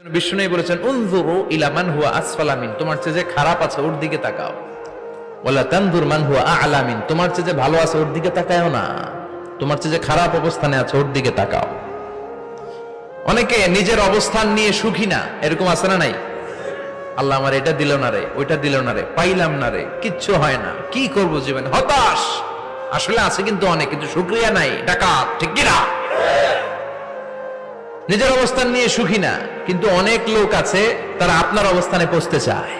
বিষ্ণু বলেছেন উনজুরু ইলা মান হুয়া আসফালা মিন, তোমার চেয়ে যে খারাপ আছে ওর দিকে তাকাও। ওয়ালা তানজুর মান হুয়া আ'লা মিন, তোমার চেয়ে যে ভালো আছে ওর দিকে তাকাও না, তোমার চেয়ে যে খারাপ অবস্থানে আছে ওর দিকে তাকাও। অনেকে নিজের অবস্থান নিয়ে সুখী না, এরকম আছে না নাই? আল্লাহ আমার এটা দিল না রে, ওইটা দিল না রে, পাইলাম না রে, কিচ্ছু হয় না, কি করব জীবন, হতাশ। আসলে আছে কিন্তু অনেক, কিন্তু শুকরিয়া নাই, ডাকাত, ঠিক কি না? নিজের অবস্থান নিয়ে সুখী না, কিন্তু অনেক লোক আছে তারা আপনার অবস্থানে পৌঁছতে চায়।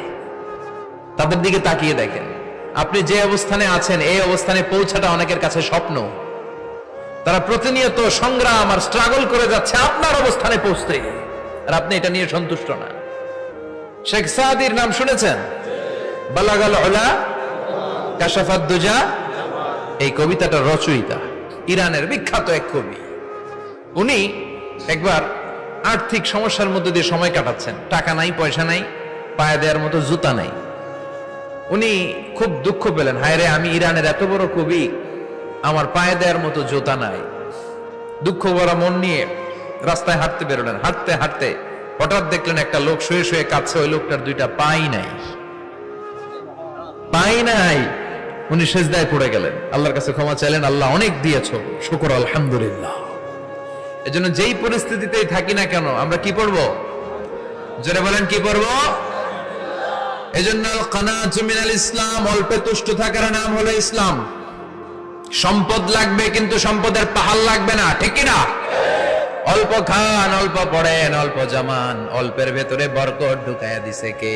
তাদের দিকে তাকিয়ে দেখেন, আপনি যে অবস্থানে আছেন এই অবস্থানে পৌঁছাটা অনেকের কাছে স্বপ্ন। তারা প্রতিনিয়ত সংগ্রাম আর স্ট্রাগল করে যাচ্ছে আপনার অবস্থানে পৌঁছতে, আর আপনি এটা নিয়ে সন্তুষ্ট না। শেখ সাদির নাম শুনেছেন? বালাগাল উলা কাশাফাদ দুজা, এই কবিতাটার রচয়িতা ইরানের বিখ্যাত এক কবি। উনি একবার আর্থিক সমস্যার মধ্যে দিয়ে সময় কাটাচ্ছেন, টাকা নাই, পয়সা নাই, পায়ে দেওয়ার মতো জুতা নাই। উনি খুব দুঃখ পেলেন, হায় রে, আমি ইরানের এত বড় কবি, আমার পায়ে দেওয়ার মতো জুতা নাই। দুঃখ ভরা মন নিয়ে রাস্তায় হাঁটতে বেরোলেন। হাঁটতে হাঁটতে হঠাৎ দেখলেন একটা লোক শুয়ে শুয়ে কাঁদছে, ওই লোকটার দুইটা পাই নাই, পাই নাই। উনি সেজদায় পড়ে গেলেন, আল্লাহর কাছে ক্ষমা চাইলেন, আল্লাহ অনেক দিয়েছো, শুকর আলহামদুলিল্লাহ। এজন্য যেই পরিস্থিতিতেই থাকি না কেন আমরা কি পড়বো? জোরে বলেন, কি পড়বো? এজন্য কানাতু মিনাল ইসলাম, অল্পে তুষ্ট থাকার নাম হলো ইসলাম। সম্পদ লাগবে কিন্তু সম্পদের পাহাড় লাগবে না, ঠিক কি না? অল্প খান, অল্প পড়েন, অল্প জামান, অল্পের ভেতরে বরকত ঢুকাইয়া দিছে কে?